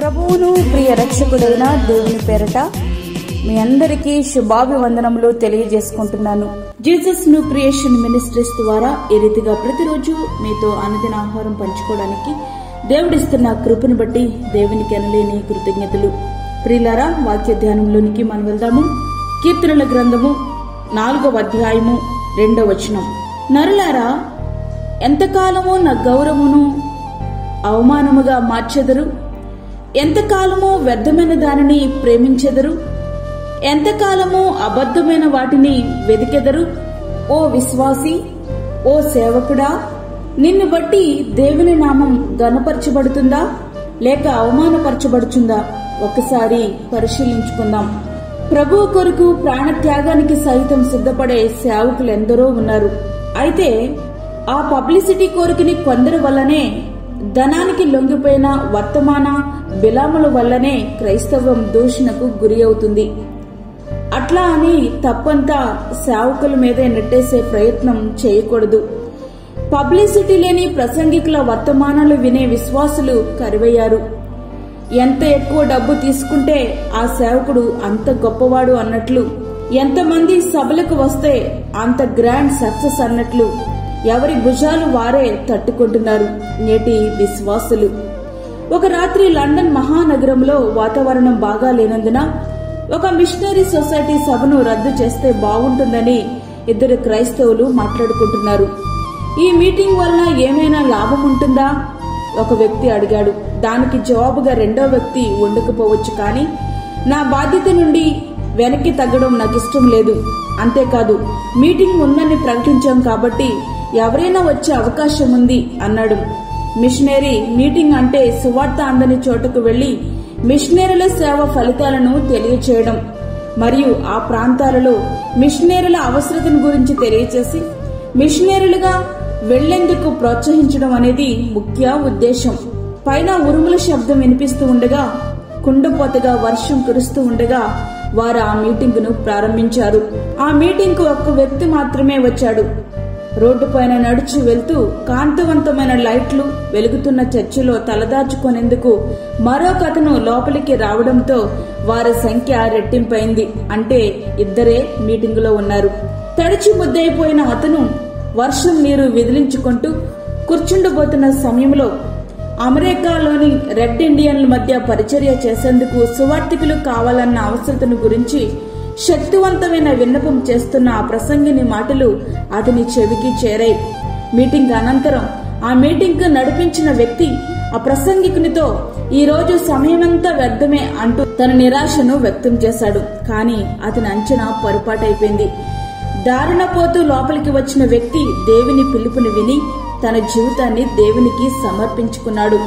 ప్రభువును ప్రియ రక్షకుడైన దేవుని పేరట మీ అందరికీ శుభాభివందనములు తెలియజేసుకుంటున్నాను. జీసస్ న్యూ క్రియేషన్ మినిస్ట్రీస్ ద్వారా ఈ రీతిగా ప్రతిరోజు మీతో అనుదిన ఆహారం పంచుకోవడానికి దేవుడిస్తున్న కృపను బట్టి దేవునికి ఎనలేని కృతజ్ఞతలు. ప్రియులారా, వాక్య ధ్యానంలోనికి మనం వెళ్దాము. కీర్తనల గ్రంథము 4వ అధ్యాయము 2వ వచనం. నరులారా, ఎంతకాలము నా గౌరవమును అవమానముగా మార్చెదరు? ఎంతకాలము వ్యర్థమైన దానిని ప్రేమించెదరు? ఎంతకాలము అబద్ధమైన వాటిని వెదికెదరు? ఓ విశ్వాసి, ఓ సేవకుడా, నిన్ను బట్టి దేవుని నామం ఘనపరచబడుతుందా లేక అవమానపరచబడుతుందా? ఒక్కసారి పరిశీలించుకుందాం. ప్రభువు కొరకు ప్రాణత్యాగానికి సైతం సిద్ధపడే సేవకులు ఎందరో ఉన్నారు. అయితే ఆ పబ్లిసిటీ కోరికని కొందరి వల్లనే, ధనానికి లొంగిపోయిన వర్తమాన బిలాముల వల్లనే క్రైస్తవం దూషణకు గురి అవుతుంది. అట్లా అని తప్పంతా సేవకుల మీదే నెట్టేసే ప్రయత్నం చేయకూడదు. పబ్లిసిటీ లేని ప్రసంగికుల వర్తమానాలు వినే విశ్వాసులు కరువయ్యారు. ఎంత ఎక్కువ డబ్బు తీసుకుంటే ఆ సేవకుడు అంత గొప్పవాడు అన్నట్లు, ఎంతమంది సభలకు వస్తే అంత గ్రాండ్ సక్సెస్ అన్నట్లు ఎవరి భుజాలు వారే తట్టుకుంటున్నారు నేటి విశ్వాసులు. ఒక రాత్రి లండన్ మహానగరంలో వాతావరణం బాగా లేనందున ఒక మిషనరీ సొసైటీ సభను రద్దు చేస్తే బాగుంటుందని ఇద్దరు క్రైస్తవులు మాట్లాడుకుంటున్నారు. ఈ మీటింగ్ వలన ఏమైనా లాభం ఉంటుందా? ఒక వ్యక్తి అడిగాడు. దానికి జవాబుగా రెండో వ్యక్తి ఉండకపోవచ్చు, కానీ నా బాధ్యత నుండి వెనక్కి తగ్గడం నాకు ఇష్టం లేదు. అంతేకాదు, మీటింగ్ ఉందని ప్రకటించాం కాబట్టి ఎవరైనా వచ్చే అవకాశం ఉంది అన్నాడు. మిషనరీ మీటింగ్ అంటే సువార్త అందని చోటుకు వెళ్లి మిషనరీల సేవ ఫలితాలను తెలియచేయడం మరియు ఆ ప్రాంతాలలో మిషనరీల అవసరతను గురించి తెలియచేసి మిషనరీలుగా వెళ్లేందుకు ప్రోత్సహించడం అనేది ముఖ్య ఉద్దేశం. పైన ఉరుముల శబ్దం వినిపిస్తూ ఉండగా, కుండపోతగా వర్షం కురుస్తూ ఉండగా వారు ఆ మీటింగ్ ను ప్రారంభించారు. ఆ మీటింగ్ కు ఒక్క వ్యక్తి మాత్రమే వచ్చాడు. రోడ్డు పైన నడుచు వెళ్తూ కాంతివంతమైన లైట్లు వెలుగుతున్న చర్చిలో తలదాచుకునేందుకు మరొకతను లోపలికి రావడంతో వారి సంఖ్య రెట్టింపైంది. అంటే ఇద్దరే మీటింగులో ఉన్నారు. తడిచి ముద్దయిపోయిన అతను వర్షం నీరు విదిలించుకుంటూ కూర్చుండబోతున్న సమయంలో అమెరికాలోని రెడ్ ఇండియన్ల మధ్య పరిచర్య చేసేందుకు సువార్థికులు కావాలన్న అవసరతను గురించి శక్తివంతమైన విన్నపం చేస్తున్న ఆ ప్రసంగిని మాటలు అతని చెవికి చేరాయి. మీటింగ్ అనంతరం ఆ మీటింగ్ నడిపించిన వ్యక్తి ఆ ప్రసంగికునితో ఈ రోజు సమయమంతా వ్యర్థమే అంటూ తన నిరాశను వ్యక్తం చేశాడు. కానీ అతని అంచనా పొరపాటైపోయింది. దారిన పోతూ లోపలికి వచ్చిన వ్యక్తి దేవుని పిలుపుని విని తన జీవితాన్ని దేవునికి సమర్పించుకున్నాడు.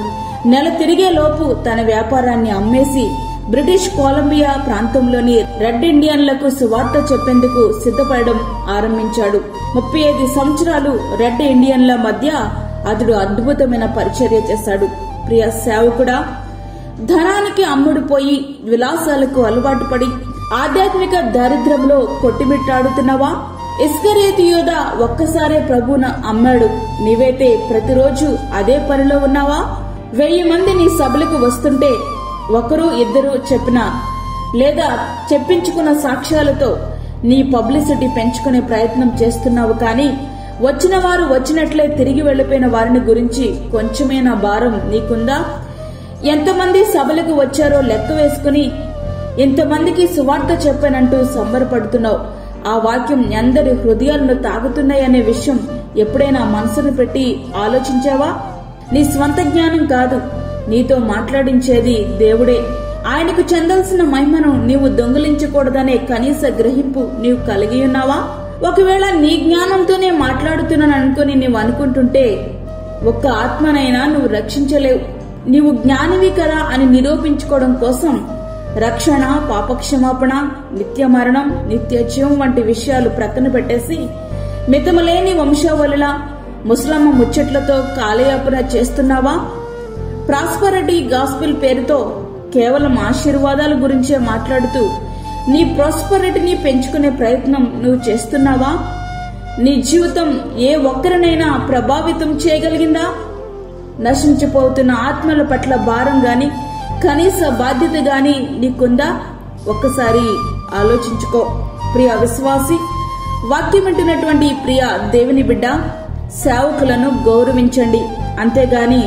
నెల తిరిగే లోపు తన వ్యాపారాన్ని అమ్మేసి బ్రిటిష్ కొలంబియా ప్రాంతంలోని రెడ్ ఇండియన్లకు సువార్త చెప్పేందుకు సిద్ధపడడం ఆరంభించాడు. 35 సంవత్సరాలు రెడ్ ఇండియన్ల మధ్య అతడు అద్భుతమైన పరిచర్య చేశాడు. ప్రియ సేవకుడా, ధనానికి అమ్ముడుపోయి విలాసాలకు అలవాటు పడి ఆధ్యాత్మిక దారిద్ర్యంలో కొట్టిమిట్టాడుతున్నావా? ఇస్కరియోతు యూదా ఒక్కసారే ప్రభువును అమ్మాడు. నీవైతే ప్రతిరోజు అదే పనిలో ఉన్నావా? 1000 మంది నీ సభలకు వస్తుంటే ఒకరు ఇద్దరు చెప్పిన లేదా చెప్పించుకున్న సాక్ష్యాలతో నీ పబ్లిసిటీ పెంచుకునే ప్రయత్నం చేస్తున్నావు. కానీ వచ్చిన వారు వచ్చినట్లే తిరిగి వెళ్లిపోయిన వారిని గురించి కొంచెమైనా భారం నీకుందా? ఎంతమంది సభలకు వచ్చారో లెక్క వేసుకుని ఇంతమందికి సువార్త చెప్పానంటూ సంబరపడుతున్నావు. ఆ వాక్యం అందరి హృదయాలను తాగుతున్నాయనే విషయం ఎప్పుడైనా మనసును పెట్టి ఆలోచించావా? నీ స్వంత జ్ఞానం కాదు, నీతో మాట్లాడించేది దేవుడే. ఆయనకు చెందాల్సిన మహిమను నీవు దొంగిలించకూడదనే కనీస గ్రహింపు నీవు కలిగి ఉన్నావా? ఒకవేళ నీ జ్ఞానంతోనే మాట్లాడుతున్నాను అనుకుని నీవు అనుకుంటుంటే ఒక్క ఆత్మనైనా నువ్వు రక్షించలేవు. నీవు జ్ఞానివి కదా అని నిరూపించుకోవడం కోసం రక్షణ, పాపక్షమాపణ, నిత్య మరణం, నిత్య జీవం వంటి విషయాలు ప్రక్కన పెట్టేసి మితములేని వంశావళుల ముస్లమ్మ ముచ్చట్లతో కాలయాపన చేస్తున్నావా? ప్రాస్పరిటీ గాస్పెల్ పేరుతో కేవలం ఆశీర్వాదాల గురించే మాట్లాడుతూ నీ ప్రాస్పరిటీని పెంచుకునే ప్రయత్నం నువ్వు చేస్తున్నావా? నీ జీవితం ఏ ఒక్కరినైనా ప్రభావితం చేయగలిగిందా? నశించిపోతున్న ఆత్మల పట్ల భారం గాని కనీస బాధ్యత గాని నీకుందా? ఒక్కసారి ఆలోచించుకో. ప్రియ విశ్వాసి, వాక్యం వింటున్నటువంటి ప్రియ దేవుని బిడ్డ, సేవకులను గౌరవించండి. అంతేగాని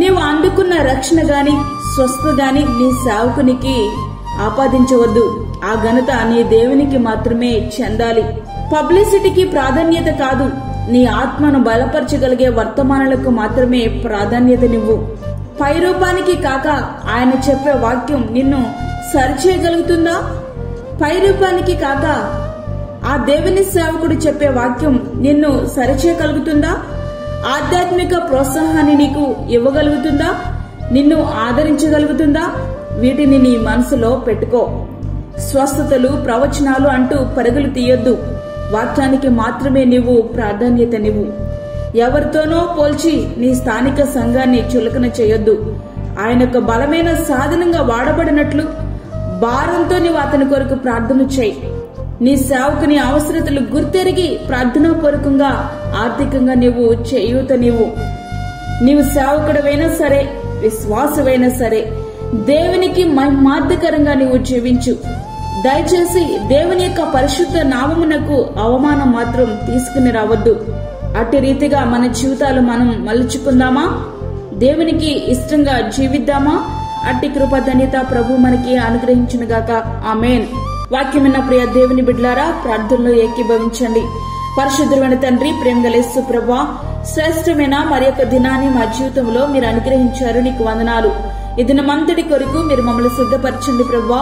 నీవు అందుకున్న రక్షణ గాని స్వస్థత గాని నీ సేవకునికి ఆపాదించవద్దు. ఆ ఘనత నీ దేవునికి మాత్రమే చెందాలి. పబ్లిసిటీకి ప్రాధాన్యత కాదు, నీ ఆత్మను బలపరచగలిగే వర్తమానాలకు మాత్రమే ప్రాధాన్యతనివ్వు. పై రూపానికి కాక ఆయన చెప్పే వాక్యం నిన్ను సరిచేయగలుగుతుందా? పై రూపానికి కాక ఆ దేవుని సేవకుడు చెప్పే వాక్యం నిన్ను సరిచేయగలుగుతుందా? ఆధ్యాత్మిక ప్రోత్సాహాన్ని నీకు ఇవ్వగలుగుతుందా? నిన్ను ఆదరించగలుగుతుందా? వీటిని నీ మనసులో పెట్టుకో. స్వస్థతలు, ప్రవచనాలు అంటూ పరుగులు తీయొద్దు. వాక్యానికి మాత్రమే నీవు ప్రాధాన్యతనివ్వు. ఎవరితోనో పోల్చి నీ స్థానిక సంఘాన్ని చులకన చేయొద్దు. ఆయనకు బలమైన సాధనంగా వాడబడినట్లు భారంతో నీవు అతని కొరకు ప్రార్థన చేయి. నీ సేవకుని అవసరతలు గుర్తెరిగి ప్రార్థనాపూర్వకంగా ఆర్థికంగా నీవు చేయూతనివ్వు. నీవు సేవకుడవైనా సరే, విశ్వాసమైనా సరే, దేవునికి మహిమార్థకరంగా నీవు జీవించు. దయచేసి దేవుని యొక్క పరిశుద్ధ నామమునకు అవమానం మాత్రం తీసుకుని రావద్దు. అట్టి రీతిగా మన జీవితాలు మనం మలుచుకుందామా? దేవునికి ఇష్టంగా జీవిద్దామా? అట్టి కృప ధన్యత ప్రభు మనకి అనుగ్రహించునుగాక. ఆమేన్. వాక్యమైన ప్రియ దేవుని బిడ్డలారా, ప్రార్థనలో ఏకీభవించండి. పరిశుద్ధమైన తండ్రి, ప్రేమగల యేసు ప్రభువా, శ్రేష్టమైన మరి యొక్క దినాన్ని మా జీవితంలో మీరు అనుగ్రహించారు. నీకు వందనాలు. ఈ దినమంతటి కొరకు మీరు మమ్మల్ని సిద్ధపరచండి ప్రభువా.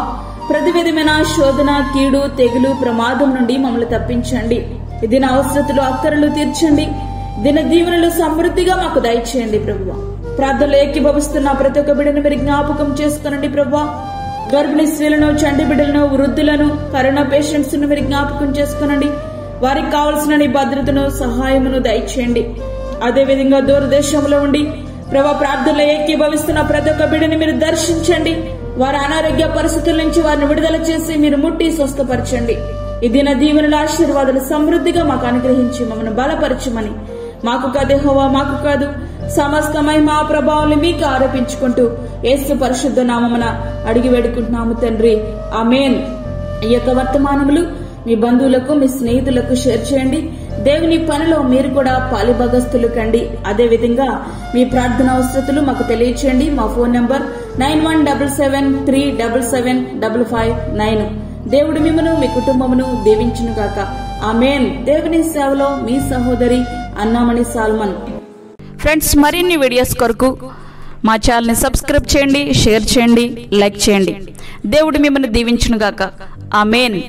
ప్రతి విధమైన శోధన, కీడు, తెగులు, ప్రమాదం నుండి మమ్మల్ని తప్పించండి. ఈ దిన అవసరతలు, అక్కరలు తీర్చండి. దిన దీవెనలు సమృద్ధిగా మాకు దయచేయండి ప్రభువా. ప్రార్థనలో ఏకీభవిస్తున్న ప్రతి ఒక్క బిడ్డను మీరు జ్ఞాపకం చేసుకునండి ప్రభువా. గర్భిణీ స్త్రీలను, చంటి బిడ్డలను, వృద్ధులను, కరోనా పేషెంట్స్ ను మీరు జ్ఞాపకం చేసుకునండి. వారికి కావలసిన నీ భద్రతను, సహాయమును దయచేయండి. అదేవిధంగా దూరదేశంలో ఉండి ప్రభా ప్రార్థనలో ఏకీభవిస్తున్న ప్రతి ఒక్క బిడ్డని మీరు దర్శించండి. వారి అనారోగ్య పరిస్థితుల నుంచి వారిని విడుదల చేసి మీరు ముట్టి స్వస్థపరచండి. ఈ దిన దీవెనల ఆశీర్వాదాలు సమృద్ధిగా మాకు అనుగ్రహించి మమ్మల్ని బలపరచమని, మాకు కాదు యెహోవా, మాకు కాదు, సమస్త మహిమ ప్రభావాన్ని మీకు ఆరోపించుకుంటూ యేసు పరిశుద్ధ నామమున అడిగి వేడుకుంటున్నాము తండ్రి. ఆమేన్. ఈ యొక్క వర్తమానములు మీ బంధువులకు, మీ స్నేహితులకు షేర్ చేయండి. దేవుని పనిలో మీరు కూడా పాలిభాగస్తులు కండి. అదేవిధంగా మీ ప్రార్థన అవసరతలు మాకు తెలియచేయండి. మా ఫోన్ నంబర్ 9177377559. దేవుడు మిమ్మను, మీ కుటుంబమును దీవించునుగాక. ఆమేన్. దేవుని సేవలో మీ సహోదరి అన్నామణి సాల్మన్. ఫ్రెండ్స్, మరిన్ని వీడియోస్ కొరకు మా ఛానల్ని సబ్స్క్రైబ్ చేయండి, షేర్ చేయండి, లైక్ చేయండి. దేవుడు మిమ్మల్ని దీవించునుగాక. ఆమేన్.